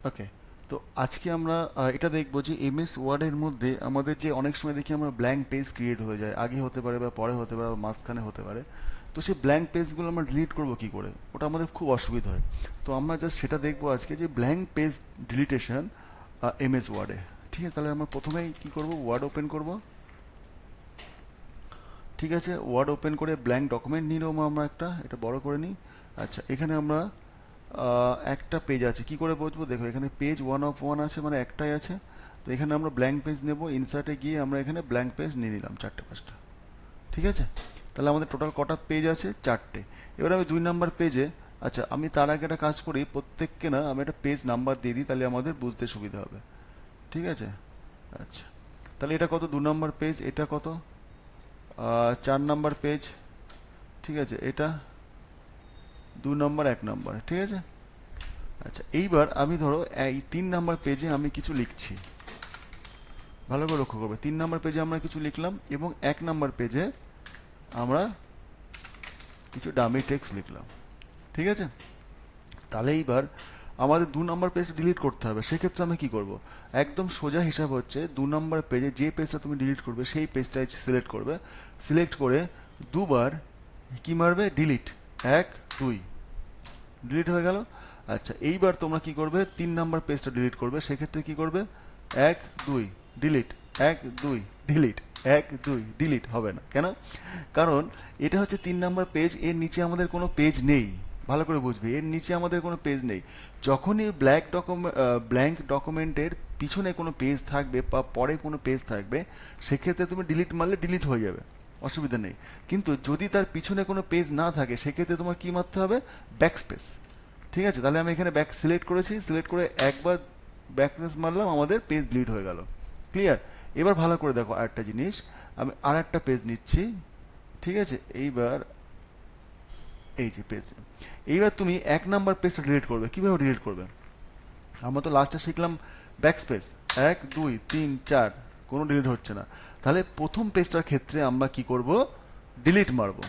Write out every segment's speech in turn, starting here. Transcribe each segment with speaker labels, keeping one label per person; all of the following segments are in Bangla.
Speaker 1: ওকে, তো আজকে আমরা এটা দেখবো যে এমএস ওয়ার্ডের মধ্যে আমাদের যে অনেক সময় দেখি আমরা ব্ল্যাঙ্ক পেজ ক্রিয়েট হয়ে যায়, আগে হতে পারে বা পরে হতে পারে বা মাঝখানে হতে পারে। তো সেই ব্ল্যাঙ্ক পেজগুলো আমরা ডিলিট করবো কি করে, ওটা আমাদের খুব অসুবিধা হয়। তো আমরা জাস্ট সেটা দেখবো আজকে যে ব্ল্যাঙ্ক পেজ ডিলিটেশন এমএস ওয়ার্ডে। ঠিক আছে, তাহলে আমরা প্রথমেই কি করব, ওয়ার্ড ওপেন করব। ঠিক আছে, ওয়ার্ড ওপেন করে ব্ল্যাঙ্ক ডকুমেন্ট নিয়ে নেবো আমরা একটা, এটা বড় করে নিই। আচ্ছা, এখানে আমরা একটা পেজ আছে, কি করে বুঝবো, দেখো এখানে পেজ 1 of 1 আছে, মানে একটাই আছে। তো এখানে আমরা ব্ল্যাঙ্ক পেজ নেব, ইনসার্টে গিয়ে আমরা এখানে ব্ল্যাঙ্ক পেজ নিয়ে নিলাম 4-5টা। ঠিক আছে, তাহলে আমাদের টোটাল কটা পেজ আছে, 4টে। এবার আমি 2 নম্বর পেজে, আচ্ছা আমি তার আগে একটা কাজ করি, প্রত্যেককে না আমি একটা পেজ নাম্বার দিয়ে দিই, তাহলে আমাদের বুঝতে সুবিধা হবে। ঠিক আছে, আচ্ছা তাহলে এটা কত, 2 নম্বর পেজ, এটা কত, 4 নম্বর পেজ। ঠিক আছে, এটা 2 নম্বর, 1 নম্বর। ঠিক আছে, আচ্ছা এইবার আমি ধরো এই 3 নম্বর পেজে আমি কিছু লিখছি, ভালো করে লক্ষ্য করবে, 3 নম্বর পেজে আমরা কিছু লিখলাম এবং 1 নম্বর পেজে আমরা কিছু ডামি টেক্সট লিখলাম। ঠিক আছে, তাহলে এইবার আমাদের 2 নম্বর পেজ ডিলিট করতে হবে, সেক্ষেত্রে আমি কি করব, একদম সোজা হিসাব হচ্ছে 2 নম্বর পেজে যে পেজটা তুমি ডিলিট করবে সেই পেজটাই সিলেক্ট করবে, সিলেক্ট করে দুবার কি মারবে, ডিলিট, 1 2, ডিলিট হয়ে গেল। আচ্ছা এইবার তোমরা কি করবে, 3 নম্বর পেজটা ডিলিট করবে, সেক্ষেত্রে কি করবে, 1 2 ডিলিট, 1 2 ডিলিট, 1 2 ডিলিট হবে না কেন, কারণ এটা হচ্ছে 3 নম্বর পেজ, এর নিচে আমাদের কোনো পেজ নেই। ভালো করে বুঝবে, এর নিচে আমাদের কোনো পেজ নেই। যখনই ব্ল্যাঙ্ক ডকুমেন্টের পিছনে কোনো পেজ থাকবে বা পরে কোনো পেজ থাকবে, সেক্ষেত্রে তুমি ডিলিট মারলে ডিলিট হয়ে যাবে, অসুবিধা নেই। কিন্তু যদি তার পিছনে কোনো পেজ না থাকে, সেক্ষেত্রে তোমার কি মারতে হবে, ব্যাক স্পেস। ঠিক আছে, তাহলে আমি এখানে ব্যাক সিলেক্ট করেছি, সিলেক্ট করে একবার ব্যাক স্পেস মারলাম, আমাদের পেজ ডিলিট হয়ে গেল। ক্লিয়ার? এবার ভালো করে দেখো আরেকটা জিনিস, আমি আর একটা পেজ নিচ্ছি। ঠিক আছে, এইবার এই যে পেজ, এইবার তুমি 1 নম্বর পেজটা ডিলিট করবে, কিভাবে ডিলিট করবে, আমরা তো লাস্টে শিখলাম ব্যাক স্পেস, 1 2 3 4, কোনো ডিলিট হচ্ছে না। তাহলে প্রথম পেজটার ক্ষেত্রে আমরা কি করব, ডিলিট মারবো,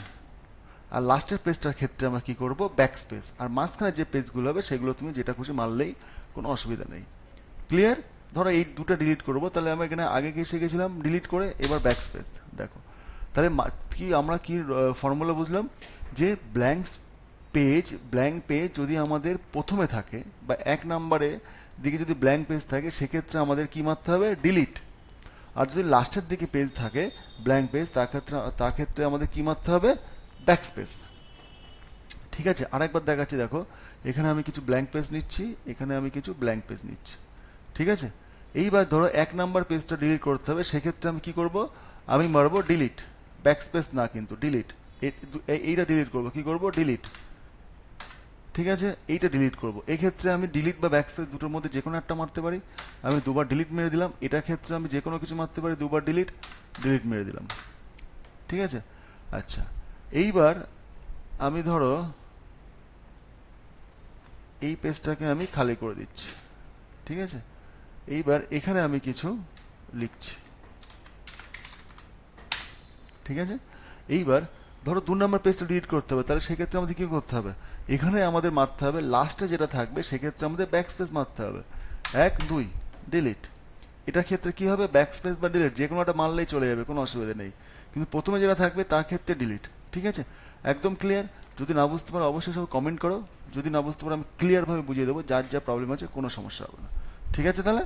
Speaker 1: আর লাস্টের পেজটার ক্ষেত্রে আমরা কি করব, ব্যাক স্পেস, আর মাঝখানে যে পেজগুলো হবে সেগুলো তুমি যেটা খুশি মারলেই কোনো অসুবিধা নেই। ক্লিয়ার? ধরো এই দুটো ডিলিট করব, তাহলে আমরা এখানে আগে কি শিখেছিলাম, ডিলিট করে এবার ব্যাক স্পেস। দেখো তাহলে কি আমরা কি ফর্মুলা বুঝলাম, যে ব্ল্যাঙ্ক পেজ যদি আমাদের প্রথমে থাকে বা 1 নম্বরে দিকে যদি ব্ল্যাঙ্ক পেজ থাকে, সেক্ষেত্রে আমাদের কি মারতে হবে, ডিলিট। আর যদি লাস্টের দিকে পেজ থাকে ব্ল্যাঙ্ক পেজ, তার ক্ষেত্রে আমাদের কি মারতে হবে, ব্যাক স্পেস। ঠিক আছে, আরেকবার দেখাচ্ছি, দেখো এখানে আমি কিছু ব্ল্যাঙ্ক পেজ নিচ্ছি, এখানে আমি কিছু ব্ল্যাঙ্ক পেজ নিচ্ছি। ঠিক আছে, এইবার ধরো 1 নম্বর পেজটা ডিলিট করতে হবে, সেক্ষেত্রে আমি কি করব, আমি মারবো ডিলিট, ব্যাক স্পেস না কিন্তু ডিলিট, এইটা ডিলিট করব, কি করব, ডিলিট। ঠিক আছে, এইটা ডিলিট করব, এই ক্ষেত্রে আমি ডিলিট বা ব্যাক স্পেস দুটোর মধ্যে যে কোনো একটা মারতে পারি, আমি দুবার ডিলিট মেরে দিলাম। এটার ক্ষেত্রে আমি যে কোনো কিছু মারতে পারি, দুবার ডিলিট, ডিলিট মেরে দিলাম। ঠিক আছে, আচ্ছা এইবার আমি ধরো এই পেজটাকে আমি খালি করে দিচ্ছি। ঠিক আছে, এইবার এখানে আমি কিছু লিখছি। ঠিক আছে, এইবার ধরো 2 নম্বর পেজটা ডিলিট করতে হবে, তাহলে সেক্ষেত্রে আমাদের কি করতে হবে, এখানে আমাদের মারতে হবে লাস্টে যেটা থাকবে, সেক্ষেত্রে আমাদের ব্যাক স্পেস মারতে হবে, 1 2 ডিলিট। এটার ক্ষেত্রে কি হবে, ব্যাক স্পেস বা ডিলিট যে কোনো একটা মারলেই চলে যাবে, কোনো অসুবিধা নেই। কিন্তু প্রথমে যেটা থাকবে তার ক্ষেত্রে ডিলিট। ঠিক আছে, একদম ক্লিয়ার? যদি না বুঝতে পারো অবশ্যই সব কমেন্ট করো, যদি না বুঝতে পারো আমি ক্লিয়ারভাবে বুঝিয়ে দেবো, যার যা প্রবলেম আছে কোনো সমস্যা হবে না। ঠিক আছে তাহলে